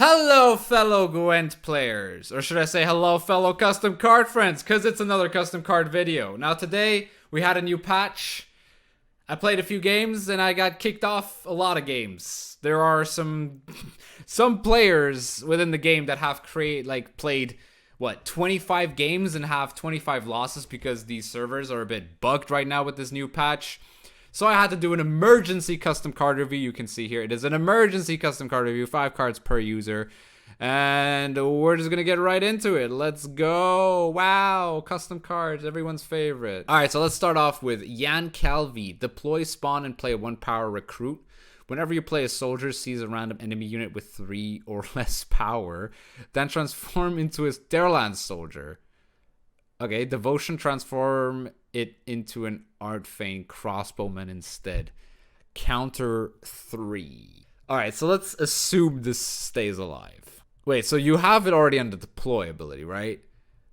Hello, fellow Gwent players, or should I say hello, fellow custom card friends, because it's another custom card video. Now today, we had a new patch. I played a few games, and I got kicked off a lot of games. There are some players within the game that have played, 25 games and have 25 losses because these servers are a bit bugged right now with this new patch. So I had to do an emergency custom card review. You can see here, it is an emergency custom card review, 5 cards per user. And we're just gonna get right into it. Let's go. Wow, custom cards, everyone's favorite. All right, so let's start off with Yan Calvi. Deploy, spawn, and play a 1-power recruit. Whenever you play a soldier, seize a random enemy unit with 3 or less power, then transform into a Stairland soldier. Okay, devotion, transform it into an Artfane crossbowman instead. Counter 3. Alright, so let's assume this stays alive. Wait, so you have it already under deploy ability, right?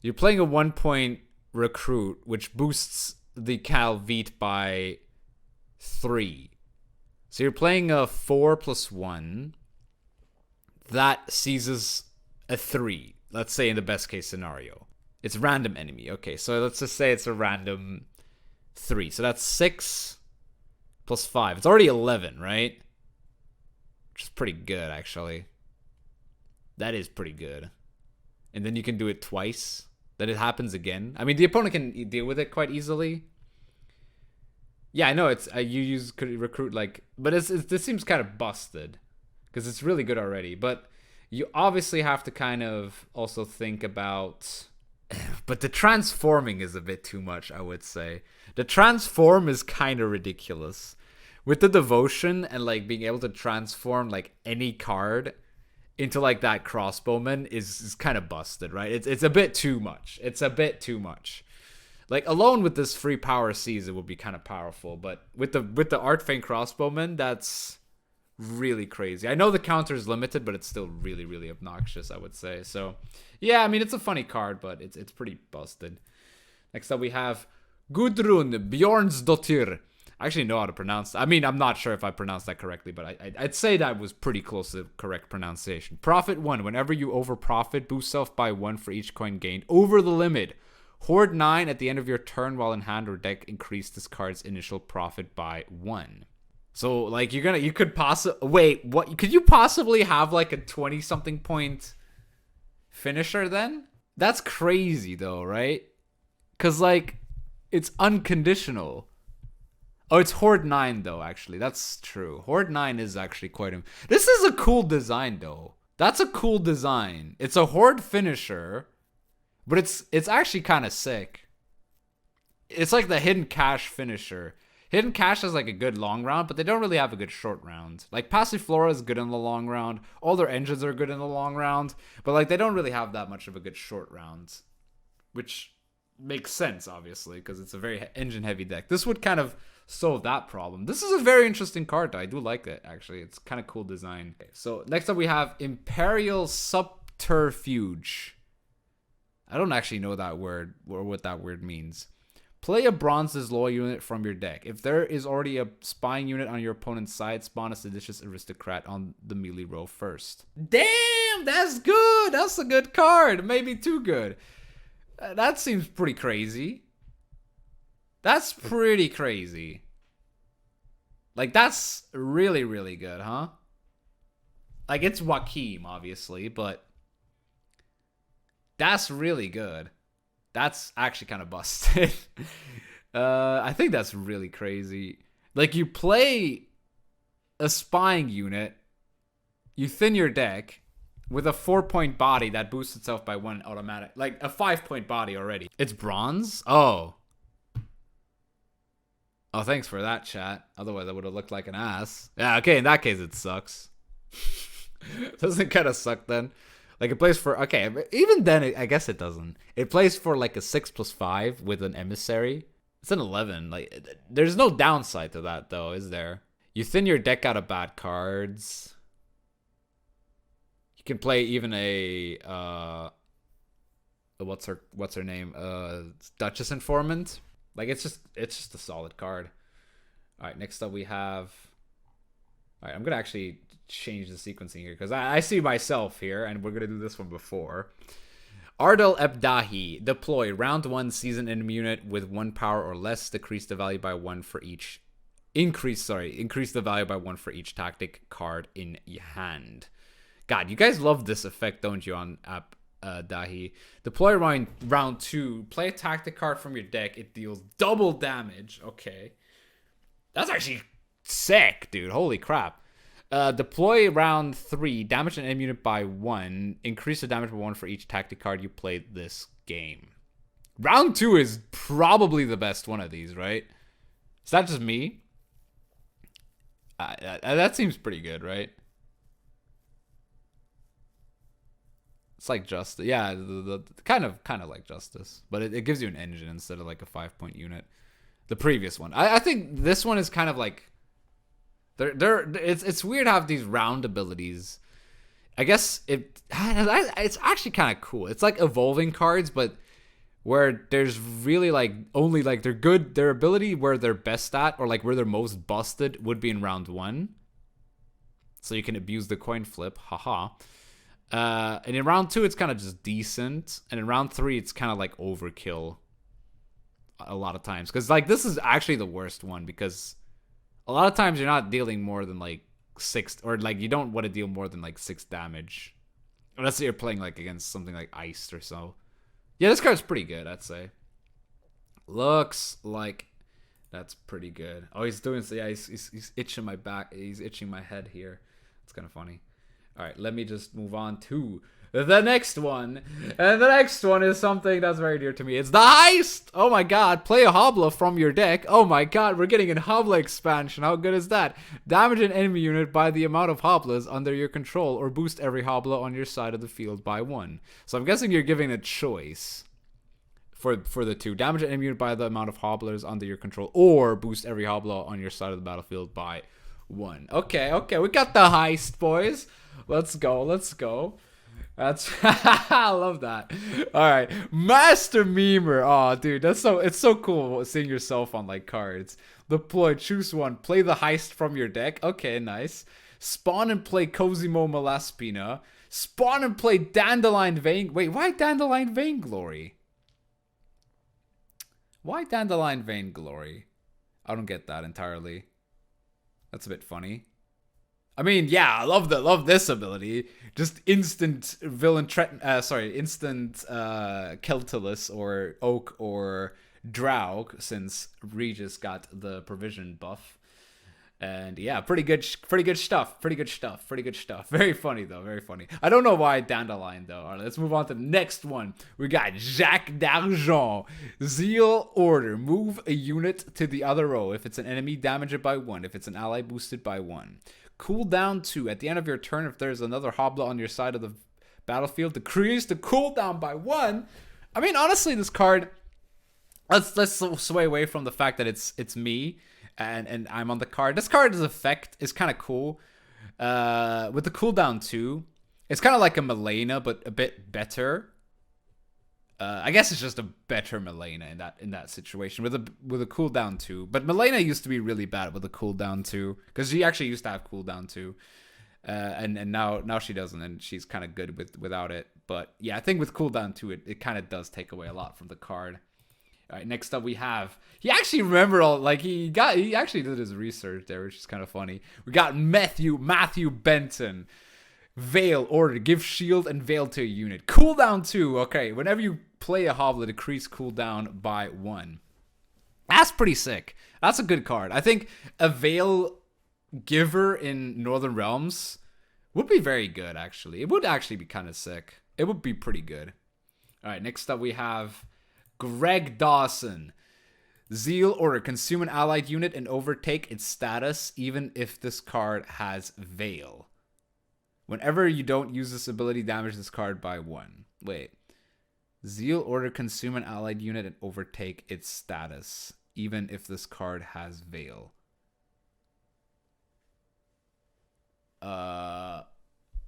You're playing a 1-point recruit, which boosts the Calvite by 3. So you're playing a 4+1. That seizes a 3. Let's say in the best case scenario. It's random enemy. Okay, so let's just say it's a random 3. So that's 6 plus 5. It's already 11, right? Which is pretty good, actually. That is pretty good. And then you can do it twice. Then it happens again. I mean, the opponent can deal with it quite easily. Yeah, I know it's you use recruit but this seems kind of busted because it's really good already. But you obviously have to kind of also think about. But the transforming is a bit too much, I would say. The transform is kind of ridiculous. With the devotion and being able to transform any card into that crossbowman is kind of busted, right? It's a bit too much. It's a bit too much. Alone with this free power seize, it would be kind of powerful, but with the Artfane crossbowman, that's really crazy. I know the counter is limited, but it's still really, really obnoxious, I would say. So, yeah, I mean, it's a funny card, but it's pretty busted. Next up, we have Gudrun Bjornsdottir. I actually know how to pronounce that. I mean, I'm not sure if I pronounced that correctly, but I'd say that was pretty close to the correct pronunciation. Profit 1. Whenever you overprofit, boost self by 1 for each coin gained over the limit. Hoard 9 at the end of your turn while in hand or deck. Increase this card's initial profit by 1. So, you could possibly... Wait, what? Could you possibly have, a 20-something point finisher then? That's crazy, though, right? Because, it's unconditional. Oh, it's Horde 9, though, actually. That's true. Horde 9 is actually quite... This is a cool design, though. That's a cool design. It's a Horde finisher, but it's actually kind of sick. It's like the Hidden Cache finisher. Hidden Cache has a good long round, but they don't really have a good short round. Passiflora is good in the long round. All their engines are good in the long round, but they don't really have that much of a good short round, which makes sense, obviously, because it's a very engine heavy deck. This would kind of solve that problem. This is a very interesting card, though. I do like it, actually. It's kind of cool design. Okay, so next up we have Imperial Subterfuge. I don't actually know that word or what that word means. Play a Bronze's Law unit from your deck. If there is already a spying unit on your opponent's side, spawn a Seditious Aristocrat on the melee row first. Damn, that's good. That's a good card. Maybe too good. That seems pretty crazy. That's pretty crazy. That's really, really good, huh? It's Joachim, obviously, but that's really good. That's actually kind of busted. I think that's really crazy. You play a spying unit, you thin your deck with a 4-point body that boosts itself by 1 automatic. A 5-point body already. It's bronze? Oh, thanks for that, chat. Otherwise, I would have looked like an ass. Yeah, okay, in that case, it sucks. Doesn't it kind of suck then? It plays for... Okay, even then, I guess it doesn't. It plays for, a 6+5 with an emissary. It's an 11. There's no downside to that, though, is there? You thin your deck out of bad cards. You can play even a... What's her name? Duchess Informant. It's just a solid card. All right, next up we have... All right, I'm going to actually change the sequencing here because I see myself here, and we're gonna do this one before. Ardal Ebdahi. Deploy. Round 1 season enemy unit with 1 power or less. Decrease the value by 1 for each. Increase the value by 1 for each tactic card in your hand. God, you guys love this effect, don't you, on Dahi? Deploy round 2. Play a tactic card from your deck. It deals double damage. Okay. That's actually sick, dude. Holy crap. Deploy round 3. Damage an enemy unit by 1. Increase the damage by 1 for each tactic card you played this game. Round 2 is probably the best one of these, right? Is that just me? That seems pretty good, right? It's like Justice. Yeah, the kind of like Justice. But it gives you an engine instead of like a 5-point unit. The previous one. I think this one is kind of like... It's weird to have these round abilities. I guess it's actually kind of cool. It's like evolving cards, but where there's really like only like they're good. Their ability where they're best at or like where they're most busted would be in round 1. So you can abuse the coin flip. Haha. And in round 2, it's kind of just decent. And in round 3, it's kind of like overkill a lot of times. Because like this is actually the worst one because... A lot of times you're not dealing more than like 6, or like you don't want to deal more than like 6 damage. Unless you're playing like against something like Heist or so. Yeah, this card's pretty good, I'd say. Looks like that's pretty good. Oh, he's doing, yeah, he's itching my back. He's itching my head here. It's kind of funny. All right, let me just move on to the next one. And the next one is something that's very dear to me. It's the Heist! Oh my god, play a Hobla from your deck. Oh my god, we're getting an Hobla expansion. How good is that? Damage an enemy unit by the amount of Hoblas under your control, or boost every Hobla on your side of the field by 1. So I'm guessing you're giving a choice for the 2. Damage an enemy unit by the amount of Hoblas under your control, or boost every Hobla on your side of the battlefield by 1. Okay, we got the Heist, boys. Let's go. That's I love that. All right, Master Memer. Oh, dude, it's so cool seeing yourself on like cards. Deploy, choose 1. Play the Heist from your deck. Okay, nice. Spawn and play Cosimo Malaspina. Spawn and play Dandelion Vain. Wait, why Dandelion Vainglory? Why Dandelion Vainglory? I don't get that entirely. That's a bit funny. I mean, yeah, I love this ability. Just instant instant Keltilis or Oak or Draug, since Regis got the provision buff. And yeah, pretty good stuff. Very funny though, very funny. I don't know why Dandelion though. All right, let's move on to the next one. We got Jacques d'Argent. Zeal Order. Move a unit to the other row. If it's an enemy, damage it by 1. If it's an ally, boost it by 1. Cooldown 2. At the end of your turn, if there's another Hobla on your side of the battlefield, decrease the cooldown by 1. I mean, honestly, this card... Let's sway away from the fact that it's me and I'm on the card. This card's effect is kind of cool. With the cooldown 2, it's kind of like a Milena, but a bit better. I guess it's just a better Milena in that situation with a cooldown 2. But Milena used to be really bad with a cooldown 2 because she actually used to have cooldown 2, and now she doesn't, and she's kind of good without it. But yeah, I think with cooldown 2, it kind of does take away a lot from the card. All right, next up we have... He actually remembered all... Like, he actually did his research there, which is kind of funny. We got Matthew Benton. Veil Order. Give shield and veil to a unit. Cooldown 2. Okay, whenever you play a Hobla, decrease cooldown by 1. That's pretty sick. That's a good card. I think a Veil Giver in Northern Realms would be very good, actually. It would actually be kind of sick. It would be pretty good. All right, next up we have... Greg Dawson. Zeal Order. Consume an allied unit and overtake its status even if this card has Veil. Whenever you don't use this ability, damage this card by 1. Wait. Zeal Order. Consume an allied unit and overtake its status even if this card has Veil.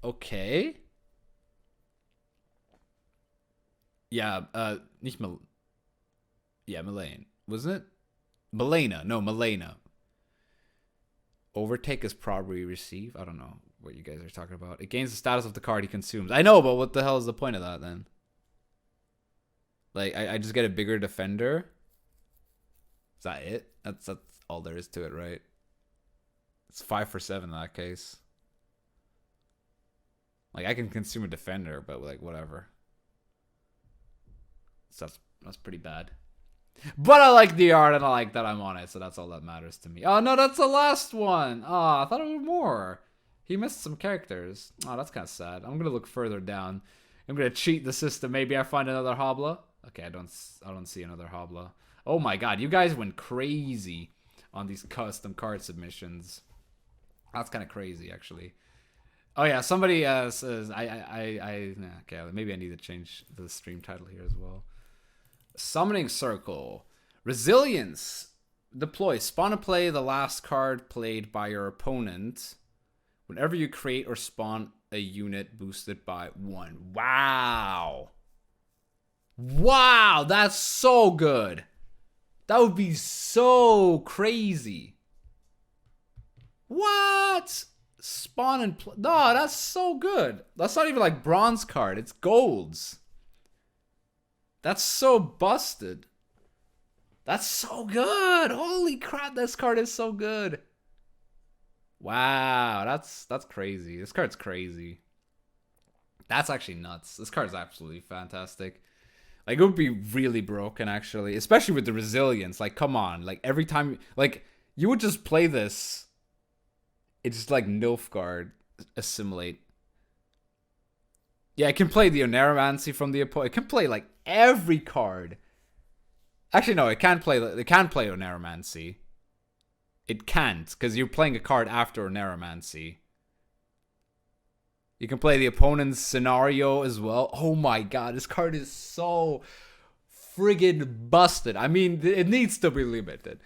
Okay. Yeah, nicht mal... Yeah, Milena. Wasn't it? Milena. No, Milena. Overtake is probably receive. I don't know. what you guys are talking about. It gains the status of the card he consumes. I know, but what the hell is the point of that then? Like, I just get a bigger defender? Is that it? That's all there is to it, right? It's 5 for 7 in that case. Like, I can consume a defender, but like, whatever. So that's pretty bad. But I like the art and I like that I'm on it, so that's all that matters to me. Oh no, that's the last one. Oh, I thought it was more. He missed some characters. Oh, that's kind of sad. I'm gonna look further down. I'm gonna cheat the system. Maybe I find another Hobla. Okay, I don't see another Hobla. Oh my god, you guys went crazy on these custom card submissions. That's kind of crazy, actually. Oh yeah, somebody says okay, maybe I need to change the stream title here as well. Summoning Circle. Resilience. Deploy. Spawn and play the last card played by your opponent. Whenever you create or spawn a unit boosted by 1. Wow. Wow, that's so good. That would be so crazy. What? Spawn and play. No, that's so good. That's not even like bronze card. It's golds. That's so busted. That's so good. Holy crap, this card is so good. Wow, that's crazy. This card's crazy. That's actually nuts. This card is absolutely fantastic. Like, it would be really broken, actually. Especially with the resilience. Like, come on. Like, every time... Like, you would just play this. It's just like Nilfgaard. Assimilate. Yeah, it can play the Oneiromancy from the opponent. It can play, like, every card. Actually, no, it can't play Oneiromancy. It can't, because you're playing a card after Oneiromancy. You can play the opponent's scenario as well. Oh my god, this card is so friggin' busted. I mean, it needs to be limited.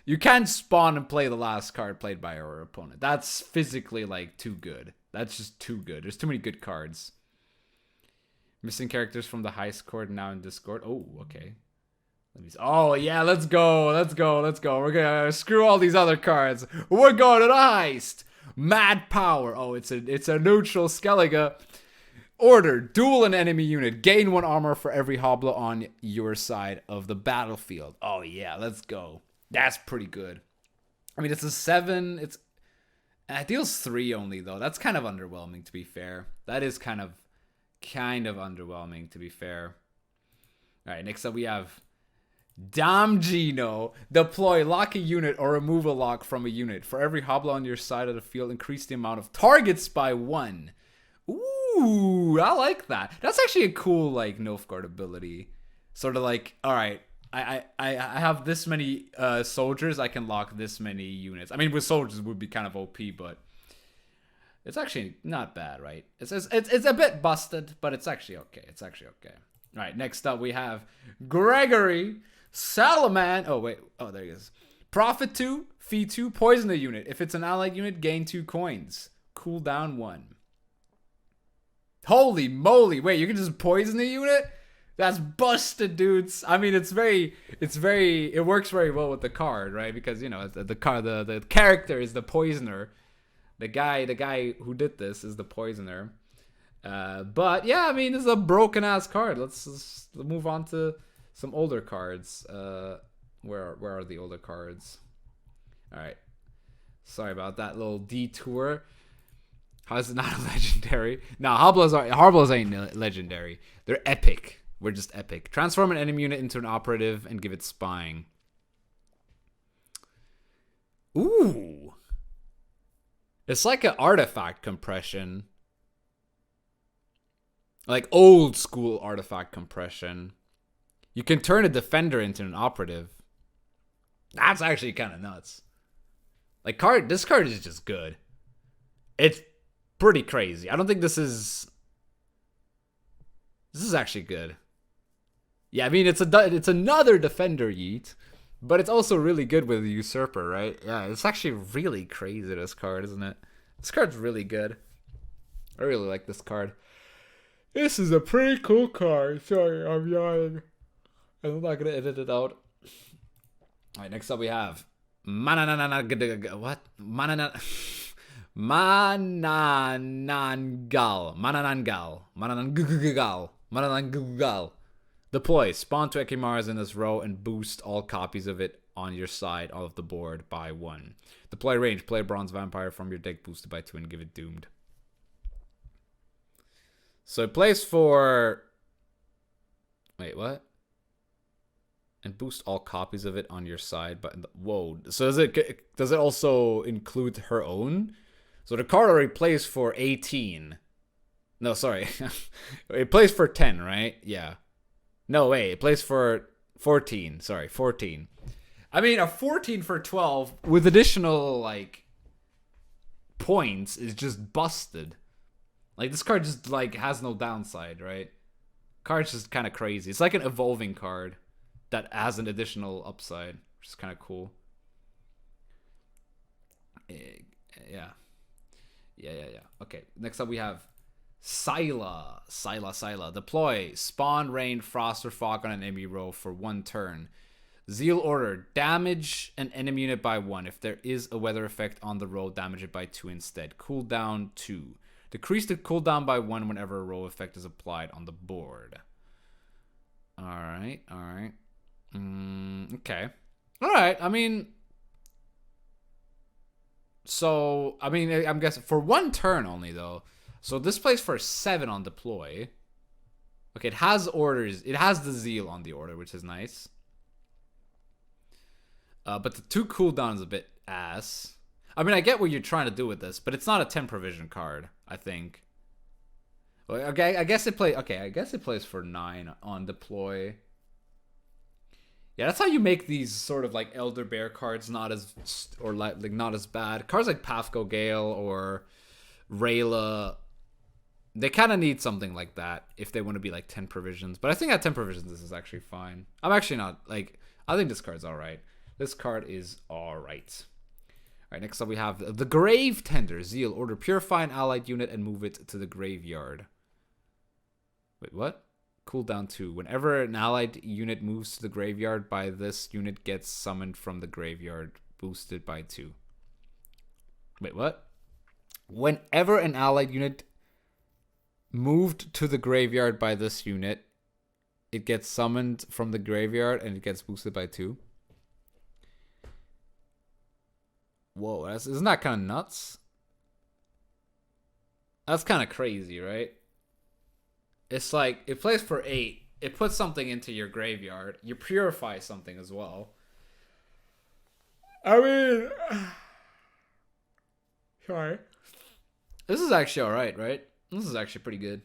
You can't spawn and play the last card played by your opponent. That's physically, like, too good. That's just too good. There's too many good cards. Missing characters from the Heist court now in Discord. Oh, okay. Oh, yeah, let's go. We're gonna screw all these other cards. We're going to the Heist. Mad Power. Oh, it's a neutral Skellige. Order. Duel an enemy unit. Gain 1 armor for every Hobla on your side of the battlefield. Oh, yeah, let's go. That's pretty good. I mean, it's a 7. It deals 3 only, though. That's kind of underwhelming, to be fair. That is kind of underwhelming, to be fair. All right, next up we have Damgino. Deploy. Lock a unit or remove a lock from a unit. For every Hobla on your side of the field, increase the amount of targets by 1. Ooh, I like that. That's actually a cool, like, Nilfgaard ability. Sort of like, all right, I have this many soldiers, I can lock this many units. I mean, with soldiers it would be kind of OP, but it's actually not bad, right? It's a bit busted, but it's actually okay. All right, next up we have Gregory Salaman. Oh, wait. Oh, there he is. Profit 2, fee 2, poison the unit. If it's an allied unit, gain 2 coins. Cooldown 1. Holy moly. Wait, you can just poison the unit? That's busted, dudes. I mean, it works very well with the card, right? Because, you know, the character is the poisoner. The guy who did this is the poisoner. But yeah, I mean, this is a broken ass card. Let's move on to some older cards. Where are the older cards? All right. Sorry about that little detour. How is it not a legendary? No, Hoblas ain't legendary. They're epic. We're just epic. Transform an enemy unit into an operative and give it spying. Ooh. It's like an artifact compression. Like old school artifact compression. You can turn a defender into an operative. That's actually kind of nuts. Like, this card is just good. It's pretty crazy. I don't think this is actually good. Yeah, I mean, it's another defender yeet, but it's also really good with Usurper, right? Yeah, it's actually really crazy, this card, isn't it? This card's really good. I really like this card. This is a pretty cool card. Sorry, I'm yawning. I'm not gonna edit it out. Alright, next up we have Mananangal. Mananangal. Mananangugal. Mananangugal. Deploy. Spawn 2 Ekimars in this row and boost all copies of it on your side of the board by 1. Deploy range. Play Bronze Vampire from your deck boosted by 2 and give it Doomed. So it plays for... Wait, what? And boost all copies of it on your side. But whoa. So does it also include her own? So the card already plays for 18. No, sorry. It plays for 10, right? Yeah. No, wait. It plays for 14. Sorry, 14. I mean, a 14 for 12 with additional, like, points is just busted. Like, this card just, like, has no downside, right? Card's just kind of crazy. It's like an evolving card that has an additional upside, which is kind of cool. Yeah. Okay, next up we have Syla. Deploy. Spawn, Rain, Frost, or Fog on an enemy row for 1 turn. Zeal Order. Damage an enemy unit by 1. If there is a weather effect on the row, damage it by 2 instead. Cooldown 2. Decrease the cooldown by 1 whenever a row effect is applied on the board. Alright. Okay. Alright, I mean... So, I mean, I'm guessing for 1 turn only, though. So this plays for 7 on deploy. Okay, it has orders. It has the Zeal on the order, which is nice. But the 2 cooldown is a bit ass. I mean, I get what you're trying to do with this, but it's not a 10 provision card, I think. Well, okay, I guess it plays for 9 on deploy. Yeah, that's how you make these sort of like Elder Bear cards not as not as bad. Cards like Pathco Gale or Rayla, they kind of need something like that if they want to be like 10 provisions. But I think at 10 provisions this is actually fine. I'm actually not like, I think this card's all right. This card is all right. All right, next up we have the Grave Tender. Zeal. Order Purify an allied unit and move it to the graveyard. Wait, what? Cooldown 2. Whenever an allied unit moves to the graveyard, by this unit gets summoned from the graveyard, boosted by 2. Wait, what? Whenever an allied unit moved to the graveyard by this unit, it gets summoned from the graveyard and it gets boosted by 2. Whoa, isn't that kind of nuts? That's kind of crazy, right? It's like, it plays for 8. It puts something into your graveyard. You purify something as well. I mean... Sorry. This is actually alright, right? This is actually pretty good.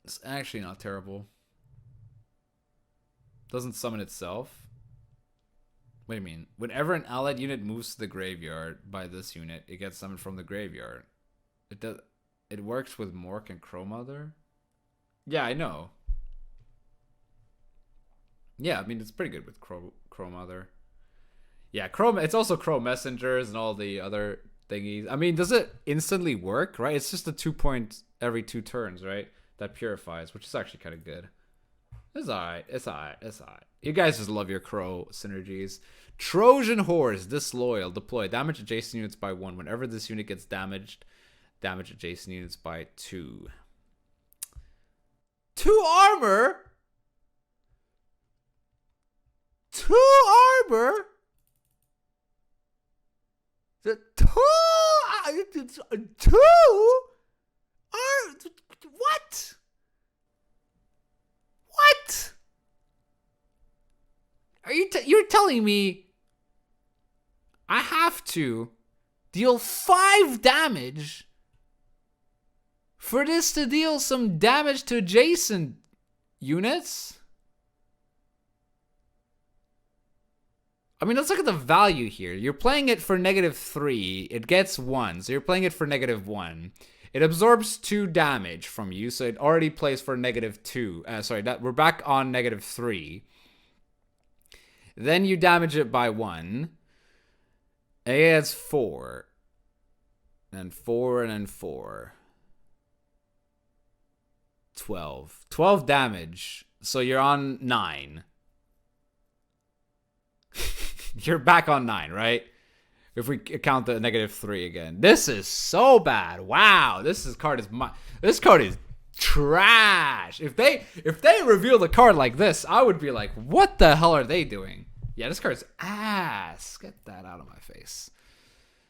It's actually not terrible. Doesn't summon itself. Wait a minute. Whenever an allied unit moves to the graveyard by this unit, it gets summoned from the graveyard. It works with Mork and Crow Mother? Yeah, I know. Yeah, I mean, it's pretty good with Crow Mother. Yeah, it's also Crow Messengers and all the other thingies. I mean, does it instantly work, right? It's just a 2 point every 2 turns, right? That purifies, which is actually kind of good. It's alright. You guys just love your Crow synergies. Trojan Horse, Disloyal. Deploy. Damage adjacent units by 1. Whenever this unit gets damaged, damage adjacent units by 2. 2 armor? 2 armor? The 2? 2? What? What? Are you're telling me I have to deal 5 damage for this to deal some damage to adjacent units? I mean, let's look at the value here. You're playing it for -3. It gets 1, so you're playing it for -1. It absorbs 2 damage from you, so it already plays for -2. We're back on -3. Then you damage it by 1. And it adds 4. And 4, and then 4. 12. 12 damage. So you're on 9. You're back on 9, right? If we count the -3 again. This is so bad. Wow. This card is trash. If they reveal the card like this, I would be like, what the hell are they doing? Yeah, this card's ass. Get that out of my face.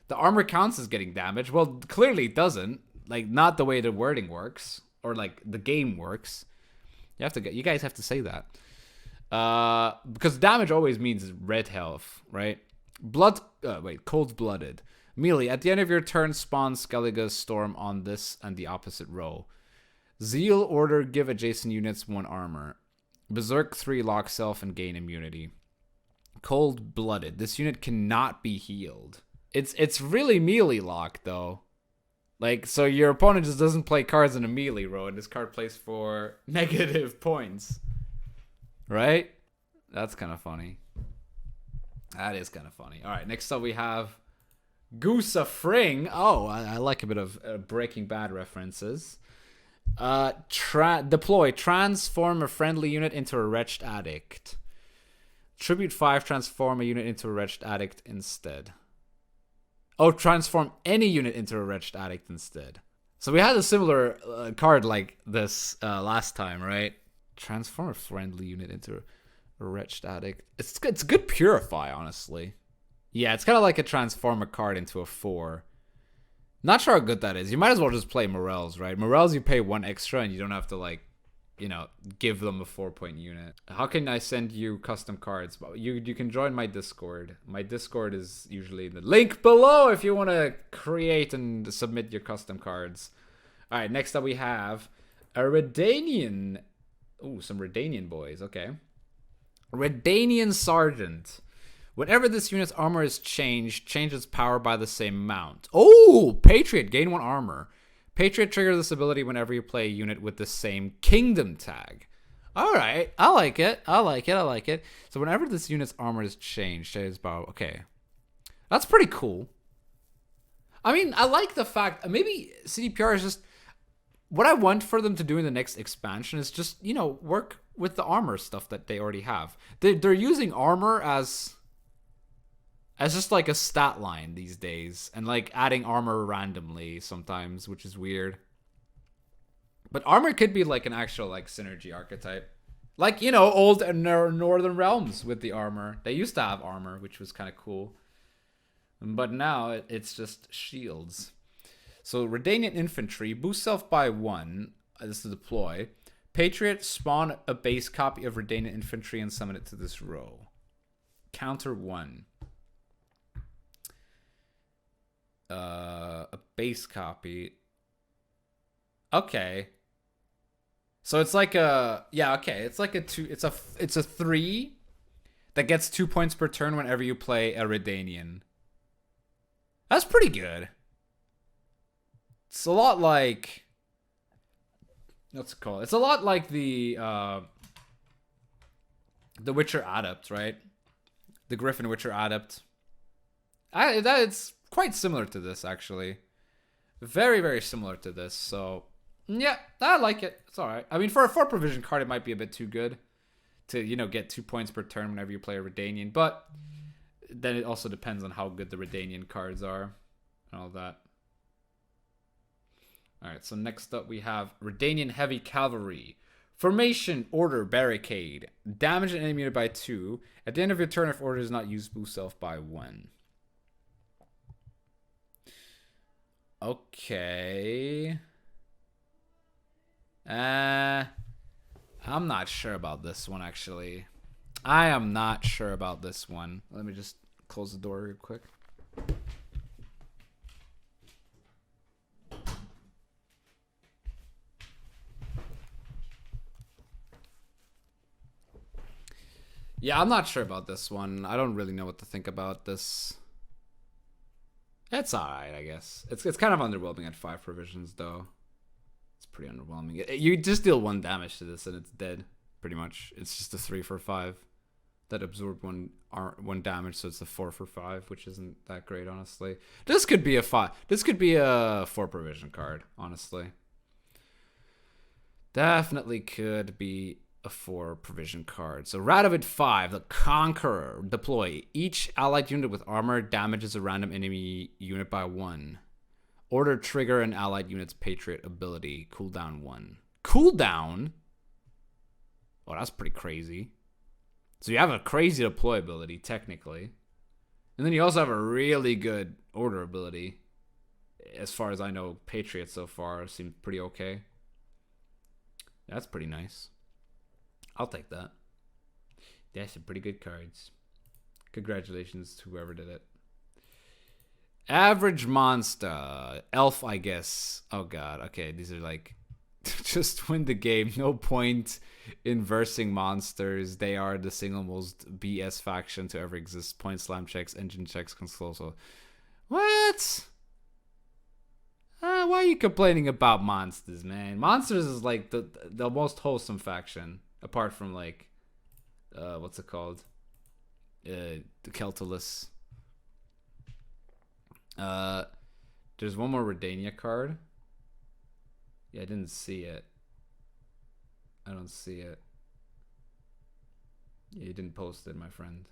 The armor counts as getting damage. Well, clearly it doesn't. Like, not the way the wording works. Or, like, the game works. You guys have to say that. Because damage always means red health, right? Cold-blooded. Melee. At the end of your turn, spawn Skellige's Storm on this and the opposite row. Zeal Order, give adjacent units 1 armor. Berserk 3, lock self, and gain immunity. Cold-blooded. This unit cannot be healed. It's really melee locked, though. Like, so your opponent just doesn't play cards in a melee row, and this card plays for negative points. Right? That's kind of funny. That is kind of funny. All right, next up we have Goosa Fring. Oh, I like a bit of Breaking Bad references. Deploy. Transform a friendly unit into a wretched addict. Tribute 5. Transform a unit into a wretched addict instead. Oh, transform any unit into a wretched addict instead. So we had a similar card like this last time, right? Transform a friendly unit into a wretched addict. It's good purify, honestly. Yeah, it's kind of like a transform a card into a 4. Not sure how good that is. You might as well just play Morels, right? Morels, you pay 1 extra and you don't have to, like, you know, give them a 4-point unit. How can I send you custom cards? You can join my Discord. My Discord is usually in the link below if you want to create and submit your custom cards. All right, next up we have a Redanian. Ooh, some Redanian boys. Okay. Redanian Sergeant. Whenever this unit's armor is changed, change its power by the same amount. Oh, Patriot, gain 1 armor. Patriot triggers this ability whenever you play a unit with the same kingdom tag. All right, I like it. I like it. So whenever this unit's armor is changed, change its power. Okay, that's pretty cool. I mean, I like the fact maybe CDPR is just what I want for them to do in the next expansion is just, you know, work with the armor stuff that they already have. They're using armor as just like a stat line these days, and like adding armor randomly sometimes, which is weird. But armor could be like an actual like synergy archetype. Like, you know, old Northern Realms with the armor. They used to have armor, which was kind of cool. But now it's just shields. So Redanian Infantry, boost self by 1. This is deploy. Patriot, spawn a base copy of Redanian Infantry and summon it to this row. Counter 1. A base copy. Okay. So it's like a it's like a 2. It's a 3 that gets 2 points per turn whenever you play a Redanian. That's pretty good. It's a lot like what's it called? It's a lot like the Witcher Adept, right? The Griffin Witcher Adept. It's quite similar to this, actually. Very, very similar to this. So, yeah, I like it. It's all right. I mean, for a 4 provision card, it might be a bit too good to, you know, get 2 points per turn whenever you play a Redanian. But then it also depends on how good the Redanian cards are and all that. All right, so next up we have Redanian Heavy Cavalry. Formation, Order, Barricade. Damage an enemy unit by 2. At the end of your turn, if Order does not use boost self by 1. Okay. I'm not sure about this one, actually. I am not sure about this one. Let me just close the door real quick. Yeah, I'm not sure about this one. I don't really know what to think about this. It's alright, I guess. It's kind of underwhelming at 5 provisions, though. It's pretty underwhelming. You just deal 1 damage to this and it's dead, pretty much. It's just a 3 for 5 that absorb 1 damage, so it's a 4 for 5, which isn't that great, honestly. This could be a 5. This could be a 4 provision card, honestly. Definitely could be a 4 provision card. So Radovid 5, the Conqueror. Deploy. Each allied unit with armor damages a random enemy unit by 1. Order trigger an allied unit's Patriot ability. Cooldown 1. Cooldown? Oh, that's pretty crazy. So you have a crazy deploy ability, technically. And then you also have a really good order ability. As far as I know, Patriot so far seems pretty okay. That's pretty nice. I'll take that. That's some pretty good cards. Congratulations to whoever did it. Average monster. Elf, I guess. Oh god. Okay, these are like... just win the game. No point in versing monsters. They are the single most BS faction to ever exist. Point slam checks, engine checks, console. So... What? Why are you complaining about monsters, man? Monsters is like the most wholesome faction. Apart from like, what's it called? The Keltalis. There's one more Redania card. Yeah, I didn't see it. I don't see it. Yeah, you didn't post it, my friend.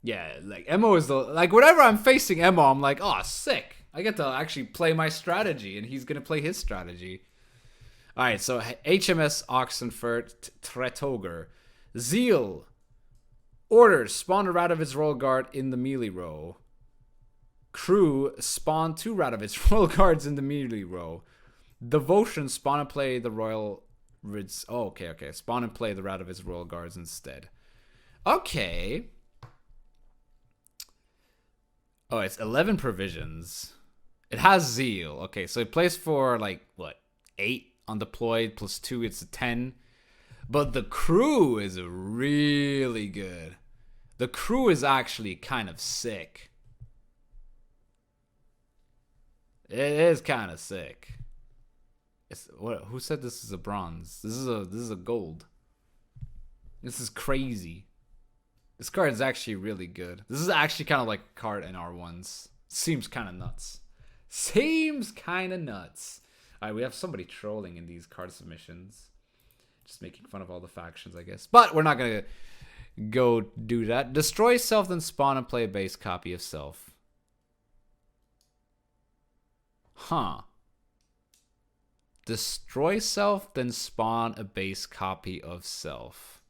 Yeah, like Emo is the like whenever I'm facing Emo, I'm like, oh, sick. I get to actually play my strategy, and he's gonna play his strategy. All right, so HMS Oxenfurt Tretoger. Zeal. Orders. Spawn a Radovitz Royal Guard in the melee row. Crew. Spawn 2 Radovitz Royal Guards in the melee row. Devotion. Spawn and play the Royal... Oh, okay. Spawn and play the Radovitz Royal Guards instead. Okay. Oh, it's 11 provisions. It has Zeal. Okay, so it plays for, like, what? 8? On deployed plus 2, it's a 10. But the crew is really good. The crew is actually kind of sick. It is kind of sick. Who said this is a bronze? This is a gold. This is crazy. This card is actually really good. This is actually kind of like a card in R1s. Seems kind of nuts. Alright, we have somebody trolling in these card submissions. Just making fun of all the factions, I guess. But we're not going to go do that. Destroy self, then spawn and play a base copy of self. Huh. Destroy self, then spawn a base copy of self.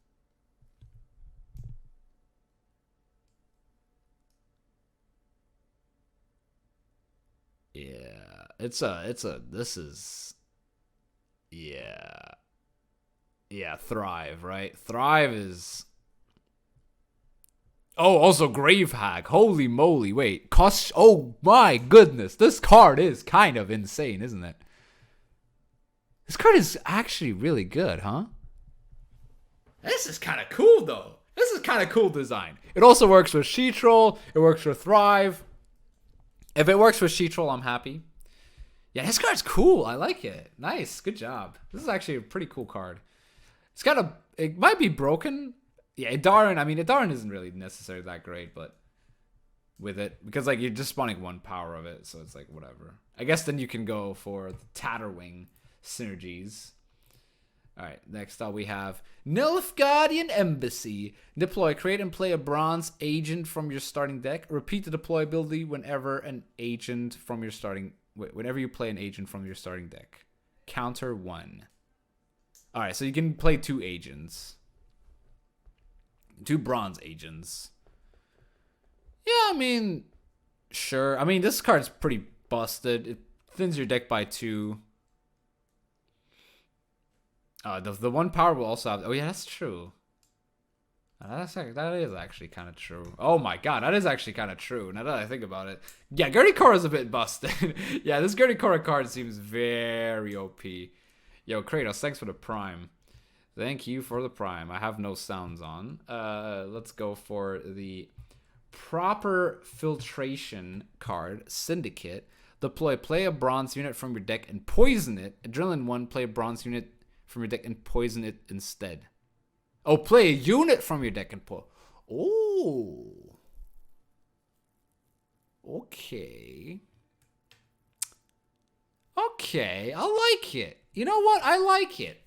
Yeah. Yeah, Thrive, right? Thrive is... Oh, also Grave Hag. Holy moly, wait. Oh my goodness. This card is kind of insane, isn't it? This card is actually really good, huh? This is kind of cool, though. This is kind of cool design. It also works with She-Troll. It works with Thrive. If it works with She-Troll, I'm happy. Yeah, this card's cool. I like it. Nice. Good job. This is actually a pretty cool card. It's got a... It might be broken. Yeah, Idaran. I mean, Idaran isn't really necessarily that great, but... With it. Because, like, you're just spawning 1 power of it, so it's like, whatever. I guess then you can go for the Tatterwing synergies. Alright, next up we have Nilfgaardian Embassy. Deploy, create and play a bronze agent from your starting deck. Repeat the deploy ability whenever whenever you play an agent from your starting deck. Counter 1. Alright, so you can play 2 agents. 2 bronze agents. Yeah, I mean, sure. I mean, this card's pretty busted. It thins your deck by 2. The 1 power will also have... Oh, yeah, that's true. That is actually kind of true. Oh, my God. That is actually kind of true, now that I think about it. Yeah, Gertie Cora is a bit busted. Yeah, this Gertie Cora card seems very OP. Yo, Kratos, thanks for the Prime. Thank you for the Prime. I have no sounds on. Let's go for the proper filtration card, Syndicate. Deploy, play a bronze unit from your deck and poison it. Adrenaline 1, play a bronze unit from your deck and poison it instead. Oh, play a unit from your deck and pull. Oh. Okay. Okay, I like it. You know what? I like it.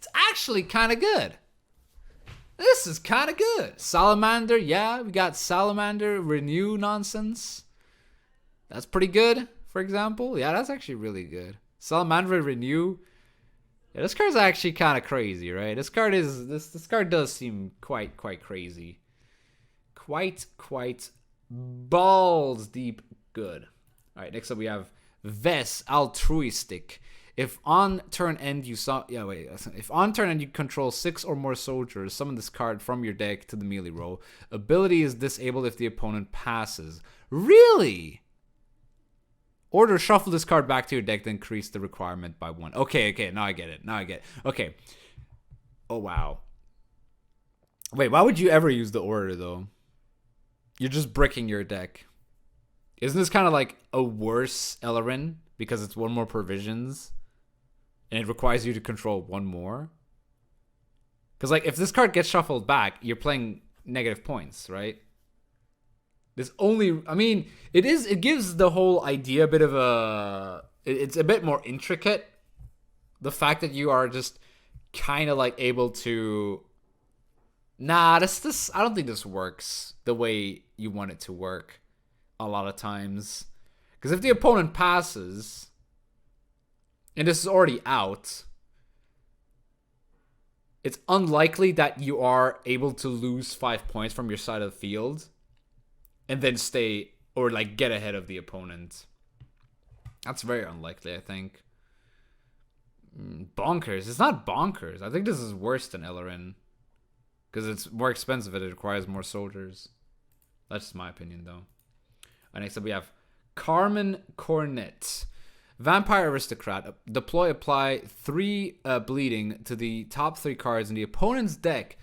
It's actually kind of good. This is kind of good. Salamander, yeah, we got Salamander Renew nonsense. That's pretty good, for example. Yeah, that's actually really good. Salamander Renew. Yeah, this card's actually kind of crazy, right? This card does seem quite crazy. Quite balls deep good. All right, next up we have Ves Altruistic. If on turn end you control 6 or more soldiers, summon this card from your deck to the melee row. Ability is disabled if the opponent passes. Really? Order shuffle this card back to your deck to increase the requirement by 1. Okay, now I get it. Okay. Oh wow. Wait, why would you ever use the order though? You're just bricking your deck. Isn't this kind of like a worse Ellerin because it's 1 more provisions and it requires you to control 1 more? Because like if this card gets shuffled back, you're playing negative points, right? It gives the whole idea a bit of it's a bit more intricate. The fact that you are just kind of like able to, I don't think this works the way you want it to work a lot of times. Because if the opponent passes, and this is already out, it's unlikely that you are able to lose 5 points from your side of the field and then stay or like get ahead of the opponent. That's very unlikely, I think. Bonkers. It's not bonkers. I think this is worse than Ellerin. Because it's more expensive and it requires more soldiers. That's just my opinion, though. Next up, we have Carmen Cornet. Vampire Aristocrat. Deploy, apply 3 bleeding to the top 3 cards in the opponent's deck.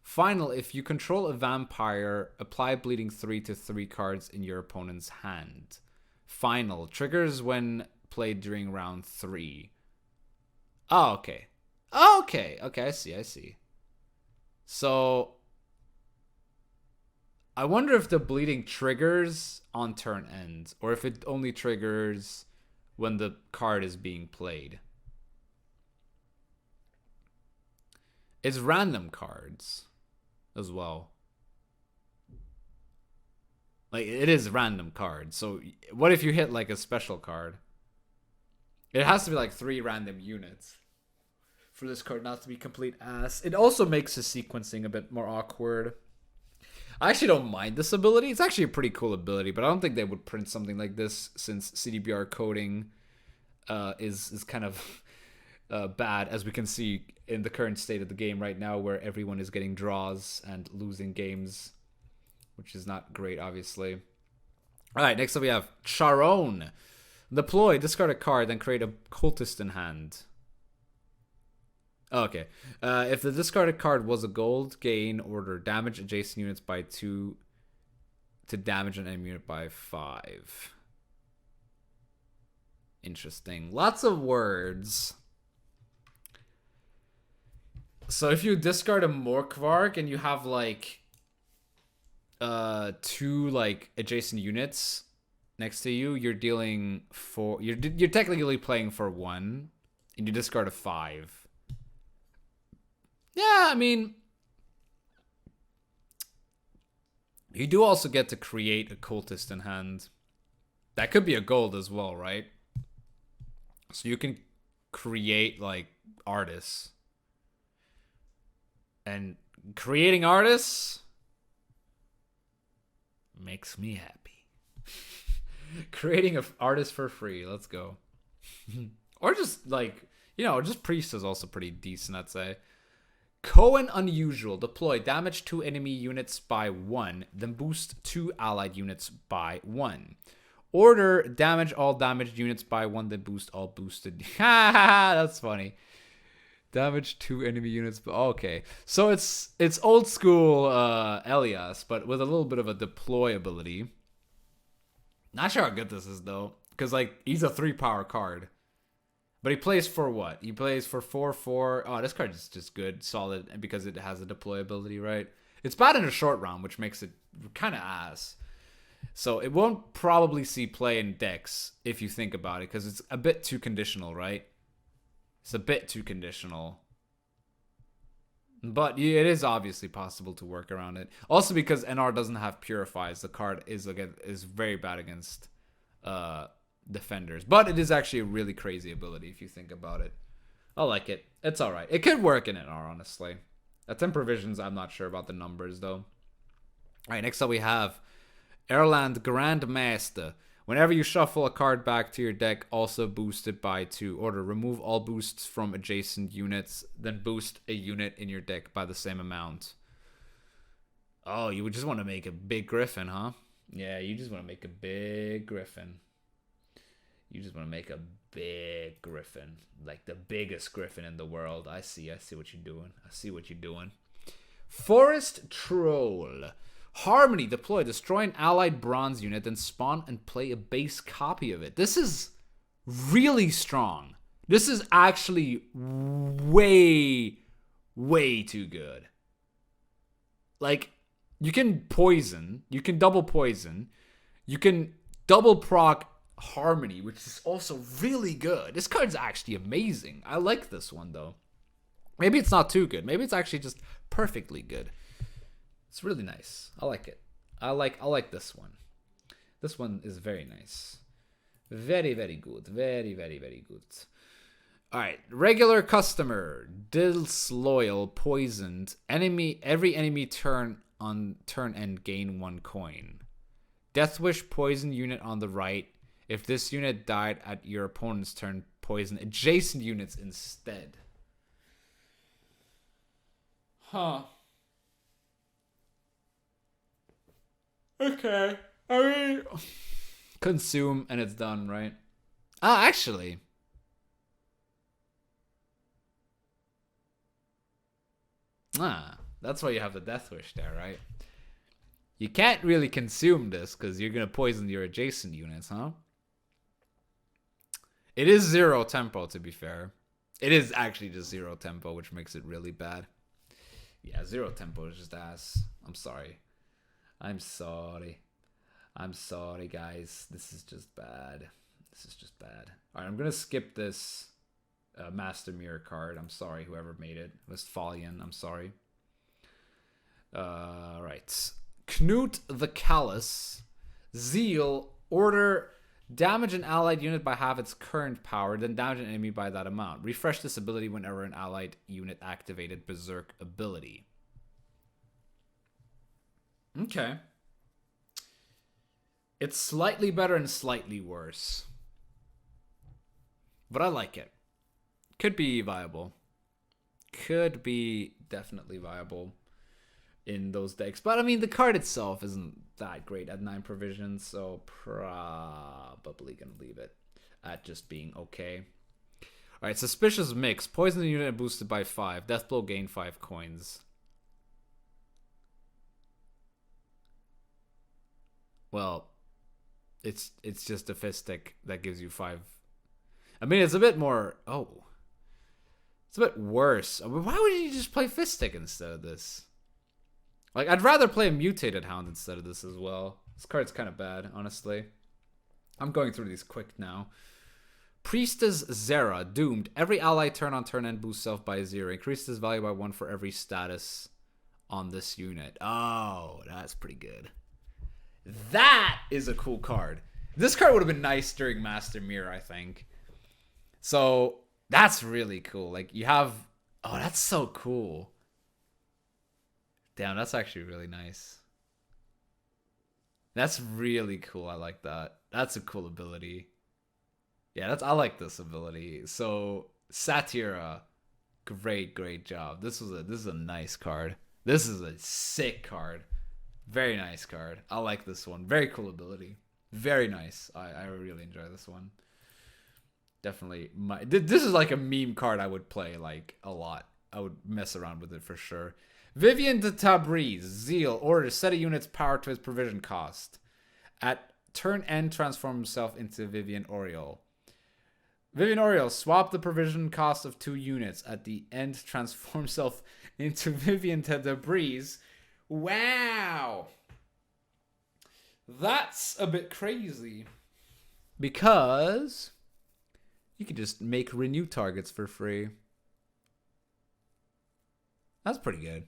Final, if you control a vampire, apply bleeding 3 to 3 cards in your opponent's hand. Final, triggers when played during round 3. Oh, okay. Okay, I see. So, I wonder if the bleeding triggers on turn end, or if it only triggers when the card is being played. It's random cards as well. Like, it is random cards. So, what if you hit like a special card? It has to be like 3 random units for this card not to be complete ass. It also makes the sequencing a bit more awkward. I actually don't mind this ability. It's actually a pretty cool ability, but I don't think they would print something like this since CDBR coding is kind of bad, as we can see in the current state of the game right now, where everyone is getting draws and losing games, which is not great, obviously. All right, next up we have Charon. Deploy, discard a card, then create a cultist in hand. Okay. If the discarded card was a gold, gain order damage adjacent units by 2 to damage an enemy unit by 5. Interesting. Lots of words. So if you discard a Morkvarg and you have like 2 like adjacent units next to you, you're dealing for you're technically playing for 1 and you discard a 5. Yeah, I mean, you do also get to create a cultist in hand. That could be a gold as well, right? So you can create, like, artists. And creating artists makes me happy. Creating an artist for free, let's go. Or just, like, just priest is also pretty decent, I'd say. Cohen Unusual. Deploy, damage 2 enemy units by 1, then boost 2 allied units by 1. Order, damage all damaged units by 1, then boost all boosted. That's funny. Damage 2 enemy units. Okay, so it's old school Elias, but with a little bit of a deploy ability. Not sure how good this is though, because like he's a 3-power card. But he plays for what? He plays for 4/4. Oh, this card is just good, solid, because it has a deploy ability, right? It's bad in a short round, which makes it kind of ass. So it won't probably see play in decks if you think about it, because it's a bit too conditional, right? It's a bit too conditional. But it is obviously possible to work around it. Also because NR doesn't have purifies, the card is very bad against defenders. But it is actually a really crazy ability if you think about it. I like it. It's alright. It could work in NR, honestly. At 10 provisions, I'm not sure about the numbers though. Alright, next up we have Erland Grandmaster. Whenever you shuffle a card back to your deck, also boost it by 2. Order, remove all boosts from adjacent units, then boost a unit in your deck by the same amount. Oh, you would just want to make a big griffin, huh? Yeah, you just want to make a big griffin. You just want to make a big griffin. Like the biggest griffin in the world. I see what you're doing. I see what you're doing. Forest Troll. Harmony, deploy, destroy an allied bronze unit, then spawn and play a base copy of it. This is really strong. This is actually way, way too good. Like, you can poison, you can double poison, you can double proc Harmony, which is also really good. This card's actually amazing. I like this one, though. Maybe it's not too good. Maybe it's actually just perfectly good. It's really nice. I like it. I like this one. This one is very nice. Very, very good. Very, very, very good. Alright. Regular customer. Disloyal. Poisoned. Every enemy turn end gain 1 coin. Deathwish poison unit on the right. If this unit died at your opponent's turn, poison adjacent units instead. Huh. Okay. I mean, consume and it's done, right? Ah, actually. That's why you have the Death Wish there, right? You can't really consume this because you're going to poison your adjacent units, huh? It is 0 tempo, to be fair. It is actually just 0 tempo, which makes it really bad. Yeah, 0 tempo is just ass. I'm sorry. I'm sorry, guys. This is just bad. This is just bad. All right, I'm going to skip this Master Mirror card. I'm sorry, whoever made it. Westphalian, I'm sorry. Right. Knut the Callous. Zeal. Order. Damage an allied unit by half its current power, then damage an enemy by that amount. Refresh this ability whenever an allied unit activated Berserk ability. Okay. It's slightly better and slightly worse. But I like it. Could be viable. Could be definitely viable in those decks. But I mean, the card itself isn't that great at 9 provisions, so probably gonna leave it at just being okay. Alright, Suspicious Mix. Poison the unit boosted by 5. Deathblow gain 5 coins. Well, it's just a Fistic that gives you 5. I mean, it's a bit more... Oh. It's a bit worse. Why would you just play Fistic instead of this? Like, I'd rather play a Mutated Hound instead of this as well. This card's kind of bad, honestly. I'm going through these quick now. Priestess Zera. Doomed. Every ally turn on turn end boosts self by 0. Increase this value by 1 for every status on this unit. Oh, that's pretty good. That is a cool card. This card would have been nice during Master Mirror, I think. So, that's really cool. Like, you have... Oh, that's so cool. Damn, that's actually really nice. That's really cool. I like that. That's a cool ability. Yeah, I like this ability. So, Satyra, great job. This is a nice card. This is a sick card. Very nice card. I like this one. Very cool ability. Very nice. I really enjoy this one. Definitely. This is like a meme card I would play like a lot. I would mess around with it for sure. Vivian de Tabriz. Zeal. Order. Set a unit's power to its provision cost. At turn end, transform himself into Vivian Oriole. Vivian Oriole. Swap the provision cost of 2 units. At the end, transform himself into Vivian de Tabriz. Wow. That's a bit crazy. Because you can just make renew targets for free. That's pretty good.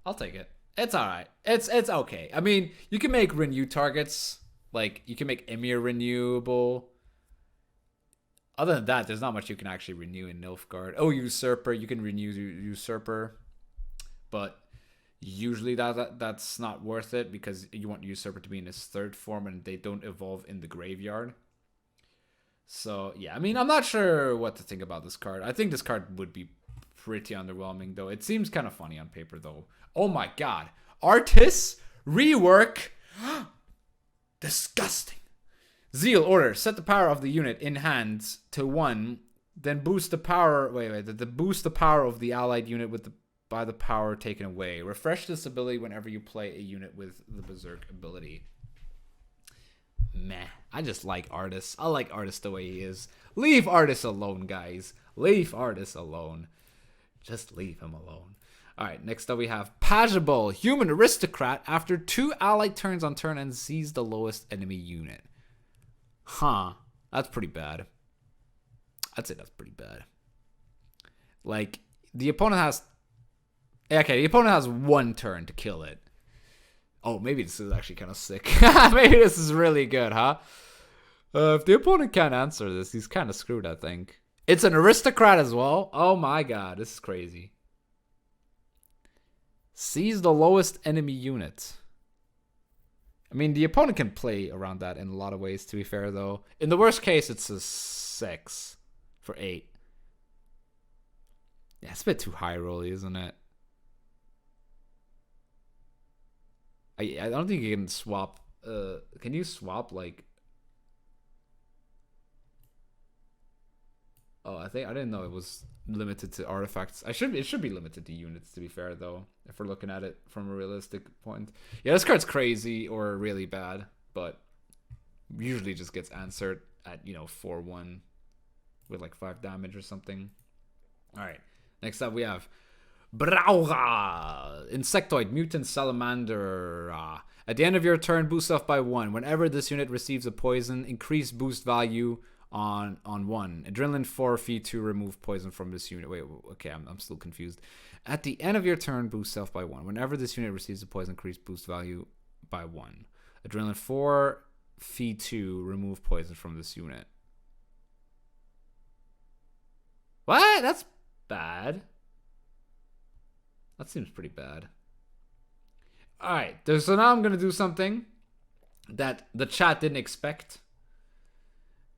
I'll take it. It's alright. It's okay. I mean, you can make renew targets. Like, you can make Emir renewable. Other than that, there's not much you can actually renew in Nilfgaard. Oh, Usurper. You can renew Usurper. But usually that's not worth it because you want Usurper to be in his third form and they don't evolve in the graveyard. So, yeah. I mean, I'm not sure what to think about this card. I think this card would be pretty underwhelming, though. It seems kind of funny on paper, though. Oh my god. Artists rework. Disgusting. Zeal order. Set the power of the unit in hand to 1. Then boost the power. Boost the power of the allied unit by the power taken away. Refresh this ability whenever you play a unit with the Berserk ability. Meh. I just like Artists. I like Artists the way he is. Leave Artists alone, guys. Leave Artists alone. Just leave him alone. Alright, next up we have Pajabal, Human Aristocrat. After 2 allied turns on turn and sees the lowest enemy unit. Huh. That's pretty bad. I'd say that's pretty bad. Like, the opponent has... Okay, the opponent has 1 turn to kill it. Oh, maybe this is actually kind of sick. Maybe this is really good, huh? If the opponent can't answer this, he's kind of screwed, I think. It's an aristocrat as well? Oh my god, this is crazy. Seize the lowest enemy unit. I mean, the opponent can play around that in a lot of ways, to be fair, though. In the worst case, it's a 6 for 8. Yeah, it's a bit too high rolly, isn't it? I don't think you can swap. Can you swap, like... Oh, I didn't know it was limited to artifacts. It should be limited to units, to be fair, though, if we're looking at it from a realistic point. Yeah, this card's crazy or really bad, but usually just gets answered at, 4-1 with like 5 damage or something. Alright, next up we have Brauga, Insectoid, Mutant Salamander. At the end of your turn, boost off by 1. Whenever this unit receives a poison, increase boost value on 1. Adrenaline 4, fee 2, remove poison from this unit. Wait, okay, I'm still confused. At the end of your turn, boost self by 1. Whenever this unit receives a poison, increase boost value by 1. Adrenaline 4, fee 2, remove poison from this unit. What? That's bad. That seems pretty bad. Alright, so now I'm going to do something that the chat didn't expect.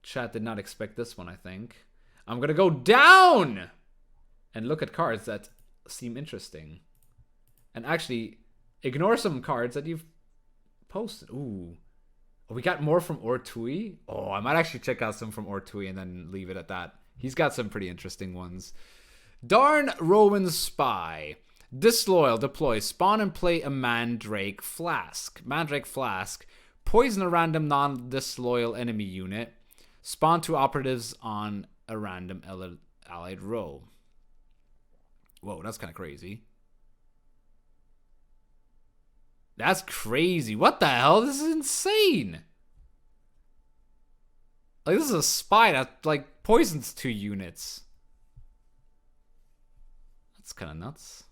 Chat did not expect this one, I think. I'm going to go down and look at cards that seem interesting. And actually, ignore some cards that you've posted. Ooh. Oh, we got more from Ortui? Oh, I might actually check out some from Ortui and then leave it at that. He's got some pretty interesting ones. Darn Rowan Spy. Disloyal, deploy, spawn and play a Mandrake Flask. Mandrake Flask. Poison a random non-disloyal enemy unit. Spawn 2 operatives on a random allied row. Whoa, that's kind of crazy. That's crazy. What the hell? This is insane. Like, this is a spy that, like, poisons 2 units. That's kind of nuts.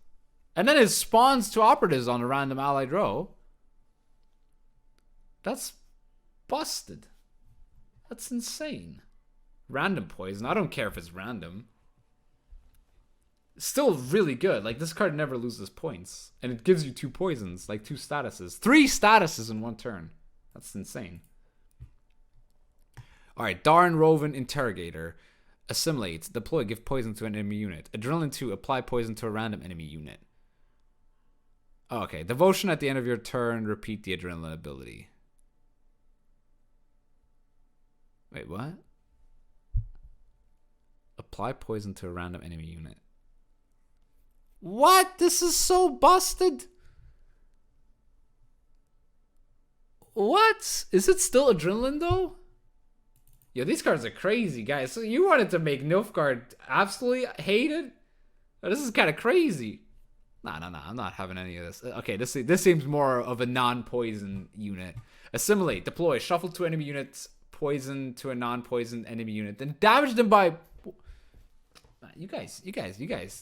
And then it spawns 2 operatives on a random allied row. That's busted. That's insane. Random poison. I don't care if it's random. It's still really good. Like, this card never loses points. And it gives you 2 poisons. Like, 2 statuses. 3 statuses in 1 turn. That's insane. Alright, Darn Roven Interrogator. Assimilate. Deploy. Give poison to an enemy unit. Adrenaline 2. Apply poison to a random enemy unit. Oh, okay. Devotion at the end of your turn. Repeat the adrenaline ability. Wait, what? Apply poison to a random enemy unit. What? This is so busted. What? Is it still adrenaline, though? Yo, these cards are crazy, guys. So you wanted to make Nilfgaard absolutely hated? This is kind of crazy. Nah. I'm not having any of this. Okay, this seems more of a non-poison unit. Assimilate. Deploy. Shuffle 2 enemy units. Poison to a non-poison enemy unit. Then damage them by... You guys.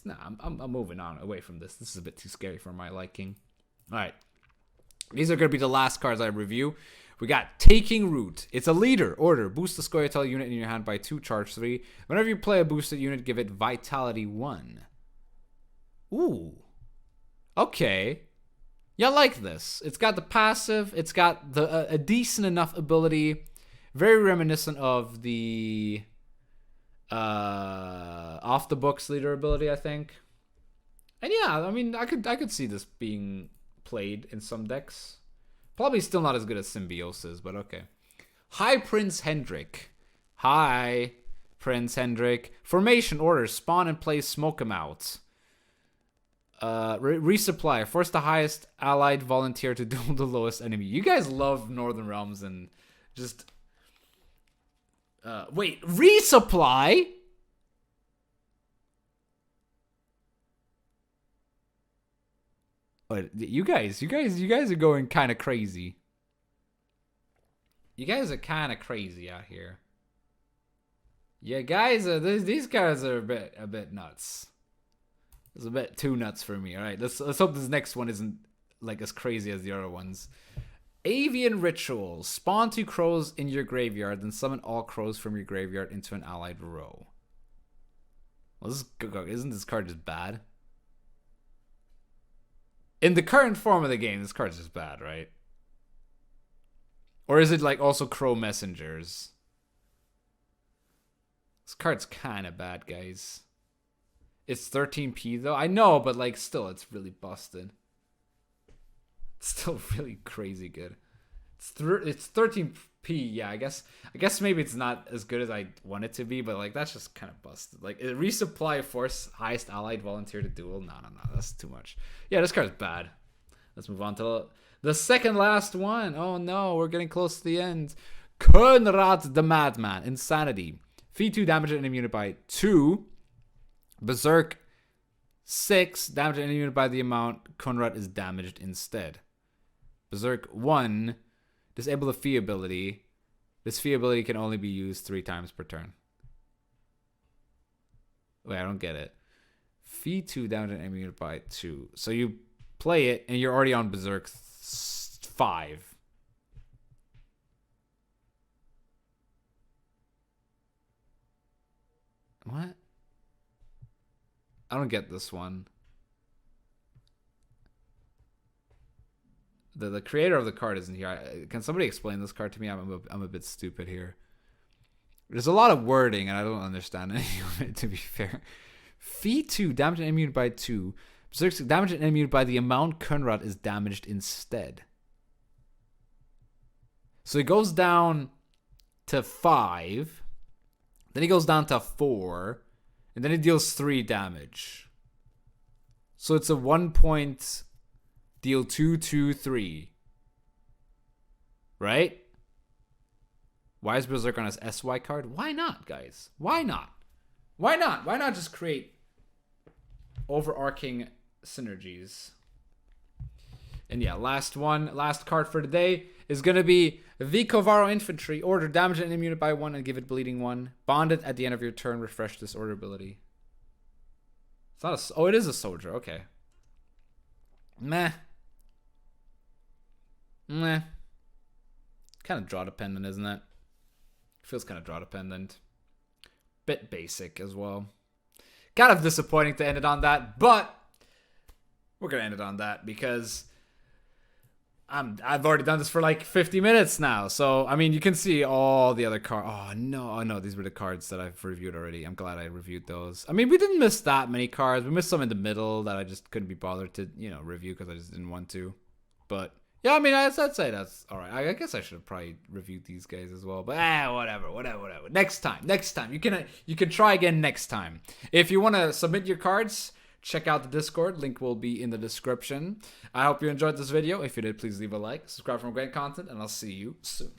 No, I'm moving on away from this. This is a bit too scary for my liking. All right. These are going to be the last cards I review. We got Taking Root. It's a leader. Order. Boost the Scoia'tael unit in your hand by 2, charge 3. Whenever you play a boosted unit, give it Vitality 1. Ooh. Okay. Yeah, I like this. It's got the passive. It's got the a decent enough ability. Very reminiscent of the off the books leader ability, I think. And yeah, I mean, I could see this being played in some decks. Probably still not as good as Symbiosis, but okay. Hi, Prince Hendrik. Hi, Prince Hendrik. Formation order. Spawn and play Smoke 'em out. Resupply. Force the highest allied volunteer to duel the lowest enemy. You guys love Northern Realms and just... wait, resupply? But you guys are going kind of crazy. You guys are kind of crazy out here. Yeah, guys, these guys are a bit nuts. It's a bit too nuts for me. All right, let's hope this next one isn't like as crazy as the other ones. Avian Ritual. Spawn 2 crows in your graveyard, then summon all crows from your graveyard into an allied row. Well, isn't this card just bad? In the current form of the game, this card's just bad, right? Or is it like also crow messengers? This card's kind of bad, guys. It's 13p though. I know, but like still, it's really busted. It's still really crazy good. It's 13p. Yeah, I guess maybe it's not as good as I want it to be, but like that's just kind of busted. Like resupply force highest allied volunteer to duel. No, that's too much. Yeah, this card's bad. Let's move on to the second last one. Oh no, we're getting close to the end. Konrad the Madman. Insanity. Fee 2 damage an enemy unit by 2. Berserk 6 damage an enemy unit by the amount Konrad is damaged instead. Berserk 1. Disable the Fee ability. This Fee ability can only be used 3 times per turn. Wait, I don't get it. Fee 2 damage an enemy unit by 2. So you play it and you're already on Berserk 5. What? I don't get this one. The creator of the card isn't here. Can somebody explain this card to me? I'm a bit stupid here. There's a lot of wording, and I don't understand any of it, to be fair. Fee 2, damage an enemy unit by 2. Berserk damage an enemy unit by the amount Konrad is damaged instead. So he goes down to 5. Then he goes down to 4. And then he deals 3 damage. So it's a 1 point... Deal 2, 2, 3. Right? Why is Berserk on his SY card? Why not, guys? Why not? Why not? Why not just create overarching synergies? And yeah, last card for today is going to be Vicovaro Infantry. Order damage an enemy unit by 1 and give it bleeding 1. Bond it at the end of your turn. Refresh this order ability. It's not a... Oh, it is a soldier. Okay. Meh. Kind of draw dependent, isn't it? Feels kind of draw dependent. Bit basic as well. Kind of disappointing to end it on that, but we're gonna end it on that because I've already done this for like 50 minutes now. So I mean, you can see all the other cards. Oh no, these were the cards that I've reviewed already. I'm glad I reviewed those. I mean, we didn't miss that many cards. We missed some in the middle that I just couldn't be bothered to, review because I just didn't want to. But yeah, I mean, I'd say that's all right. I guess I should have probably reviewed these guys as well. But whatever. Next time. You can try again next time. If you want to submit your cards, check out the Discord. Link will be in the description. I hope you enjoyed this video. If you did, please leave a like, subscribe for more great content, and I'll see you soon.